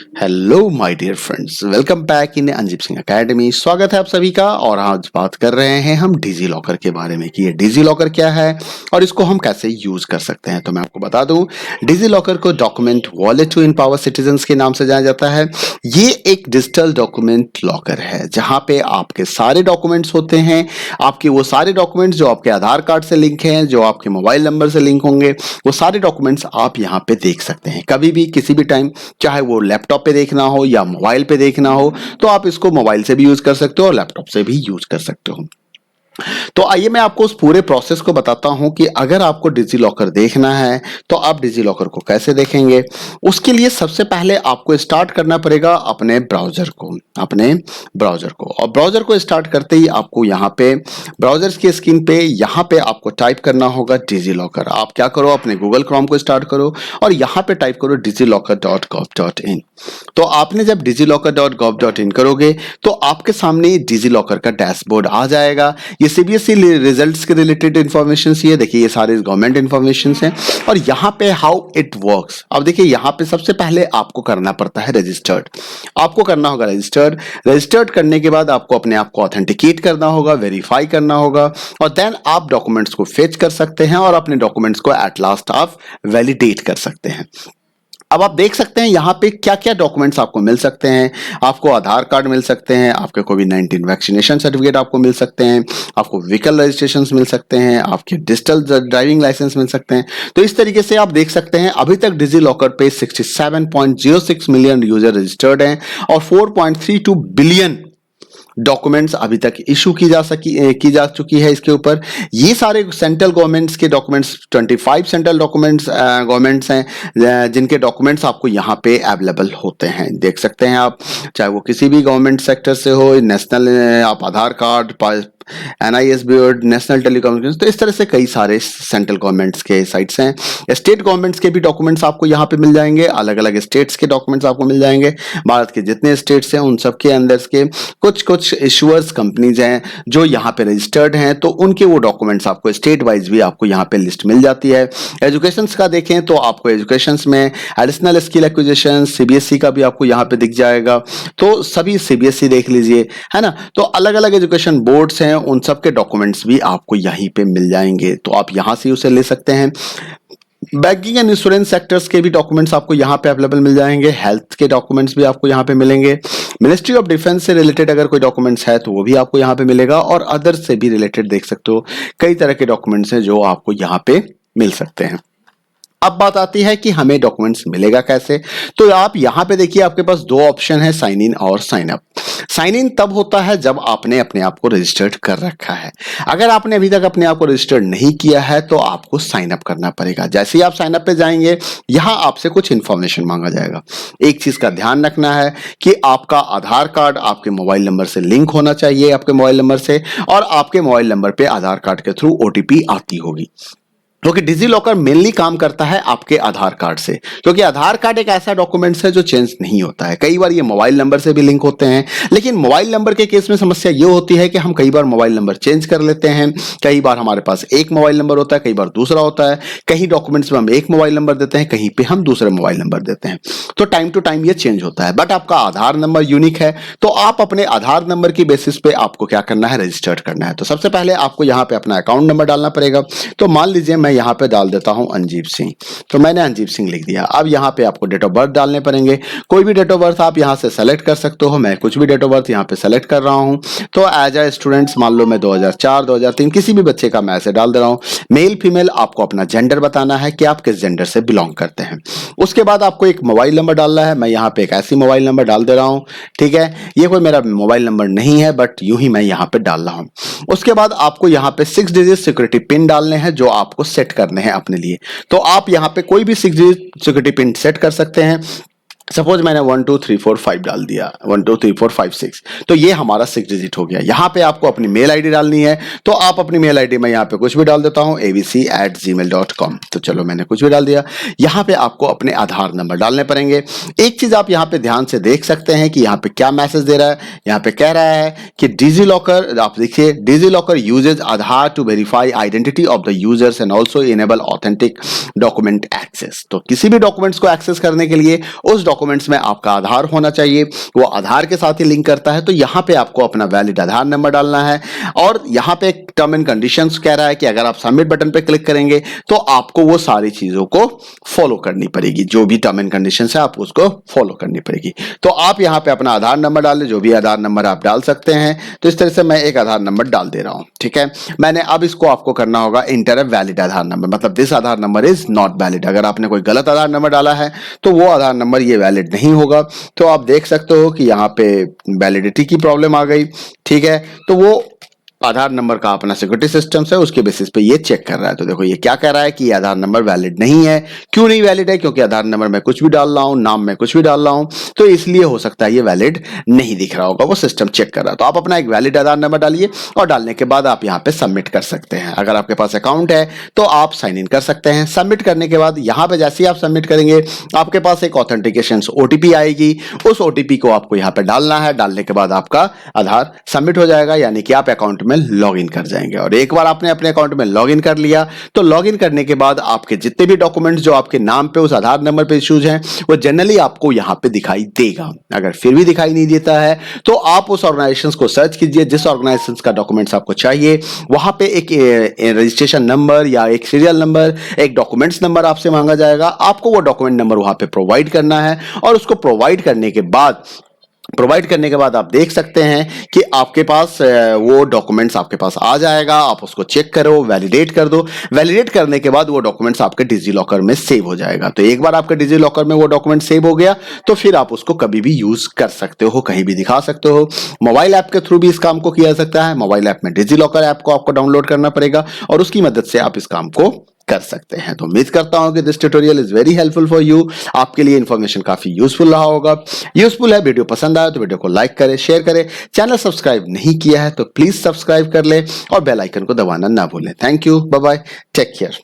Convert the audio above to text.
Hello my dear friends, welcome back in Anjeeb Singh academy. स्वागत है आप सभी का। और आज बात कर रहे हैं हम डिजी लॉकर के बारे में कि ये डिजी लॉकर क्या है और इसको हम कैसे यूज कर सकते हैं। तो मैं आपको बता दूं, डिजी लॉकर को document wallet to empower citizens के नाम से जाना जाता है। ये एक डिजिटल डॉक्यूमेंट लॉकर है जहां पे आपके सारे डॉक्यूमेंट्स होते हैं। आपके वो सारे डॉक्यूमेंट्स जो आपके आधार कार्ड से लिंक हैं, जो आपके मोबाइल नंबर से लिंक होंगे, वो सारे डॉक्यूमेंट्स आप यहाँ पे देख सकते हैं कभी भी किसी भी टाइम। चाहे वो लैपटॉप पे देखना हो या मोबाइल पे देखना हो, तो आप इसको मोबाइल से भी यूज कर सकते हो और लैपटॉप से भी यूज कर सकते हो। तो आइए मैं आपको उस पूरे प्रोसेस को बताता हूं कि अगर आपको डिजी लॉकर देखना है तो आप डिजी लॉकर को कैसे देखेंगे। उसके लिए सबसे पहले आपको स्टार्ट करना पड़ेगा अपने ब्राउजर को और ब्राउजर को स्टार्ट करते ही आपको यहाँ पे ब्राउजर की स्क्रीन पे यहाँ पे आपको टाइप करना होगा डिजी लॉकर। आप क्या करो, अपने गूगल क्रोम को स्टार्ट करो और यहाँ पे टाइप करो digillocker.gov.in। तो आपने जब digillocker.gov.in करोगे तो आपके सामने डिजी लॉकर का डैशबोर्ड आ जाएगा। ये सीबीएसई रिजल्ट्स के रिलेटेड इंफॉर्मेशन ये देखिए, ये सारे गवर्नमेंट इंफॉर्मेशन हैं। और यहाँ पे हाउ इट वर्क्स, अब देखिए यहाँ पे सबसे पहले आपको करना पड़ता है रजिस्टर्ड। आपको करना होगा रजिस्टर्ड करने के बाद आपको अपने आप को ऑथेंटिकेट करना होगा, वेरीफाई करना होगा और देन आप डॉक्यूमेंट्स को फेच कर सकते हैं और अपने डॉक्यूमेंट्स को एट लास्ट आप वैलिडेट कर सकते हैं। अब आप देख सकते हैं यहाँ पे क्या क्या डॉक्यूमेंट्स आपको मिल सकते हैं। आपको आधार कार्ड मिल सकते हैं, आपके कोविड-19 वैक्सीनेशन सर्टिफिकेट आपको मिल सकते हैं, आपको व्हीकल रजिस्ट्रेशन मिल सकते हैं, आपके डिजिटल ड्राइविंग लाइसेंस मिल सकते हैं। तो इस तरीके से आप देख सकते हैं अभी तक डिजी लॉकर पे 67.06 मिलियन यूजर रजिस्टर्ड हैं और 4.32 बिलियन डॉक्यूमेंट्स अभी तक इशू की जा चुकी है इसके ऊपर। ये सारे सेंट्रल गवर्नमेंट्स के डॉक्यूमेंट्स, 25 सेंट्रल डॉक्यूमेंट्स गवर्नमेंट्स हैं जिनके डॉक्यूमेंट्स आपको यहाँ पे अवेलेबल होते हैं। देख सकते हैं आप, चाहे वो किसी भी गवर्नमेंट सेक्टर से हो, नेशनल आप Aadhaar card, NIS board, national telecommunication, तो इस तरह से कई सारे सेंट्रल गवर्नमेंट्स के साइट्स हैं। स्टेट गवर्नमेंट्स के भी डॉक्यूमेंट्स आपको यहाँ पे मिल जाएंगे, अलग अलग स्टेट्स के डॉक्यूमेंट्स आपको मिल जाएंगे। भारत के जितने स्टेट्स हैं उन सब के अंदर के कुछ इशूअर्स कंपनीज हैं जो यहाँ पे रजिस्टर्ड हैं, तो उनके वो डॉक्यूमेंट्स आपको स्टेट वाइज भी आपको यहाँ पे लिस्ट मिल जाती है। एजुकेशन का देखें तो आपको एजुकेशन में एडिशनल स्किल एक्विजिशन CBSE का भी आपको यहाँ पे दिख जाएगा। तो सभी CBSE देख लीजिए, है ना। तो अलग अलग एजुकेशन बोर्ड्स हैं, उन सब के डॉक्यूमेंट्स भी आपको यहीं पे मिल जाएंगे, तो आप यहां से उसे ले सकते हैं। बैंकिंग एंड इंश्योरेंस सेक्टर्स के भी डॉक्यूमेंट्स आपको यहाँ पे अवेलेबल मिल जाएंगे। हेल्थ के डॉक्यूमेंट्स भी आपको यहाँ पे मिलेंगे। मिनिस्ट्री ऑफ डिफेंस से रिलेटेड अगर कोई डॉक्यूमेंट्स है तो वो भी आपको यहाँ पे मिलेगा और अदर से भी रिलेटेड देख सकते हो कई तरह के डॉक्यूमेंट्स हैं जो आपको यहाँ पे मिल सकते हैं। अब बात आती है कि हमें डॉक्यूमेंट्स मिलेगा कैसे। तो आप यहाँ पे देखिए, आपके पास दो ऑप्शन है, साइन इन और साइन अप। साइन इन तब होता है जब आपने अपने आप को रजिस्टर्ड कर रखा है। अगर आपने अभी तक अपने आप को रजिस्टर्ड नहीं किया है तो आपको साइन अप करना पड़ेगा। जैसे ही आप साइन अप पे जाएंगे, यहाँ आपसे कुछ इंफॉर्मेशन मांगा जाएगा। एक चीज का ध्यान रखना है कि आपका आधार कार्ड आपके मोबाइल नंबर से लिंक होना चाहिए, आपके मोबाइल नंबर से, और आपके मोबाइल नंबर पे आधार कार्ड के थ्रू OTP आती होगी। क्योंकि डिजी लॉकर मेनली काम करता है आपके आधार कार्ड से, क्योंकि आधार कार्ड एक ऐसा डॉक्यूमेंट्स है जो चेंज नहीं होता है। कई बार ये मोबाइल नंबर से भी लिंक होते हैं, लेकिन मोबाइल नंबर के केस में समस्या ये होती है कि हम कई बार मोबाइल नंबर चेंज कर लेते हैं। कई बार हमारे पास एक मोबाइल नंबर होता है, कई बार दूसरा होता है। कहीं डॉक्यूमेंट्स में हम एक मोबाइल नंबर देते हैं, कहीं पे हम दूसरे मोबाइल नंबर देते हैं, तो टाइम टू टाइम ये चेंज होता है। बट आपका आधार नंबर यूनिक है, तो आप अपने आधार नंबर की बेसिस पे आपको क्या करना है, रजिस्टर्ड करना है। तो सबसे पहले आपको यहाँ पे अपना अकाउंट नंबर डालना पड़ेगा। तो मान लीजिए मैं यहाँ पे डाल देता हूं अंजीब सिंह, तो मैंने अंजीब सिंह लिख दिया। अब यहाँ पे आपको डेट ऑफ बर्थ डालने पड़ेंगे। कोई भी डेट ऑफ बर्थ आप यहाँ से सेलेक्ट कर सकते हो। मैं कुछ भी डेट ऑफ बर्थ यहाँ पे सेलेक्ट कर रहा हूँ। तो एज ए स्टूडेंट्स मान लो मैं 2004 2003 किसी भी बच्चे का मैं ऐसे डाल दे रहा हूँ। मेल फीमेल आपको अपना जेंडर बताना है कि आप किस जेंडर से बिलोंग करते हैं। उसके बाद आपको एक मोबाइल नंबर डालना है। मैं यहाँ पे एक ऐसी मोबाइल नंबर डाल दे रहा हूँ, ठीक है। ये कोई मेरा मोबाइल नंबर नहीं है, बट यूं ही मैं यहाँ पे डाल रहा हूँ। उसके बाद आपको यहाँ पे 6 डिजिट सिक्योरिटी पिन डालने हैं जो आपको सेट करने हैं अपने लिए। तो आप यहां पे कोई भी 6 डिजिट सिक्योरिटी पिन सेट कर सकते हैं। सपोज मैंने 1 2 3 4 5 डाल दिया, 1 2 3 4 5 6, तो ये हमारा 6 डिजिट हो गया। यहाँ पे आपको अपनी मेल आईडी डालनी है, तो आप अपनी मेल आईडी में यहाँ पे कुछ भी डाल देता हूँ, abc@gmail.com। तो चलो मैंने कुछ भी डाल दिया। यहाँ पे आपको अपने आधार नंबर डालने पड़ेंगे। एक चीज आप यहाँ पे ध्यान से देख सकते हैं कि यहाँ पे क्या मैसेज दे रहा है। यहाँ पे कह रहा है कि डिजी लॉकर, आप देखिए, DigiLocker uses Aadhaar to verify identity of the users and also enable authentic document access. तो किसी भी डॉक्यूमेंट्स को एक्सेस करने के लिए उस डॉक्यूमेंट्स में आपका आधार होना चाहिए, वो आधार के साथ ही लिंक करता है। तो यहाँ पे आपको अपना वैलिड आधार नंबर डालना है और यहाँ पे एक टर्म एंड कंडीशंस कह रहा है कि अगर आप सबमिट बटन पे क्लिक करेंगे तो आपको वो सारी चीजों को फॉलो करनी पड़ेगी, जो भी टर्म एंड कंडीशंस है आप उसको फॉलो करनी पड़ेगी। तो आप यहाँ पे अपना आधार नंबर डाल लें, जो भी आधार नंबर आप डाल सकते हैं। तो इस तरह से मैं एक आधार नंबर डाल दे रहा हूँ, ठीक है। मैंने अब इसको आपको करना होगा enter a valid Aadhaar number, मतलब this Aadhaar number is not valid. अगर आपने कोई गलत आधार नंबर डाला है तो वो आधार नंबर ये वैलिड नहीं होगा। तो आप देख सकते हो कि यहाँ पे वैलिडिटी की प्रॉब्लम आ गई, ठीक है। तो वो आधार नंबर का अपना सिक्योरिटी सिस्टम है, उसके बेसिस पे ये चेक कर रहा है। तो देखो ये क्या कह रहा है कि ये आधार नंबर वैलिड नहीं है। क्यों नहीं वैलिड है? क्योंकि आधार नंबर में कुछ भी डाल रहा हूं, नाम में कुछ भी डाल रहा हूं, तो इसलिए हो सकता है ये वैलिड नहीं दिख रहा होगा, वो सिस्टम चेक कर रहा है। तो आप अपना एक वैलिड आधार नंबर डालिए और डालने के बाद आप यहाँ पे सबमिट कर सकते हैं। अगर आपके पास अकाउंट है तो आप साइन इन कर सकते हैं। सबमिट करने के बाद यहाँ पे जैसे ही आप सबमिट करेंगे आपके पास एक ऑथेंटिकेशन ओटीपी आएगी। उस ओटीपी को आपको यहाँ पे डालना है। डालने के बाद आपका आधार सबमिट हो जाएगा, यानी कि आप अकाउंट में लॉग इन कर जाएंगे। और एक बार आपने अपने अकाउंट में लॉग इन कर लिया तो लॉग इन करने के बाद आपके जितने भी डॉक्यूमेंट्स जो आपके नाम पे उस आधार नंबर पे इश्यूज हैं वो जनरली आपको यहां पे दिखाई देगा। अगर फिर भी दिखाई नहीं देता है तो आप उस ऑर्गेनाइजेशन को सर्च कीजिए जिस ऑर्गेनाइजेशन का डॉक्यूमेंट्स आपको चाहिए। वहां पे एक रजिस्ट्रेशन नंबर या एक सीरियल नंबर, एक डॉक्यूमेंट्स नंबर आपसे मांगा जाएगा। आपको वो डॉक्यूमेंट नंबर वहां पे प्रोवाइड करना है और उसको प्रोवाइड करने के बाद आप देख सकते हैं कि आपके पास वो डॉक्यूमेंट्स आपके पास आ जाएगा। आप उसको चेक करो, वैलिडेट कर दो। वैलिडेट करने के बाद वो डॉक्यूमेंट्स आपके डिजी लॉकर में सेव हो जाएगा। तो एक बार आपके डिजी लॉकर में वो डॉक्यूमेंट सेव हो गया तो फिर आप उसको कभी भी यूज कर सकते हो, कहीं भी दिखा सकते हो। मोबाइल ऐप के थ्रू भी इस काम को किया जा सकता है। मोबाइल ऐप में डिजी लॉकर ऐप को आपको डाउनलोड करना पड़ेगा और उसकी मदद से आप इस काम को कर सकते हैं। तो उम्मीद करता हूं कि this tutorial is very helpful for you. आपके लिए इंफॉर्मेशन काफी यूजफुल रहा होगा। यूजफुल है, वीडियो पसंद आया तो वीडियो को लाइक करें, शेयर करें। चैनल सब्सक्राइब नहीं किया है तो प्लीज सब्सक्राइब कर ले और बेल आइकन को दबाना ना भूलें। Thank you, bye bye, take care.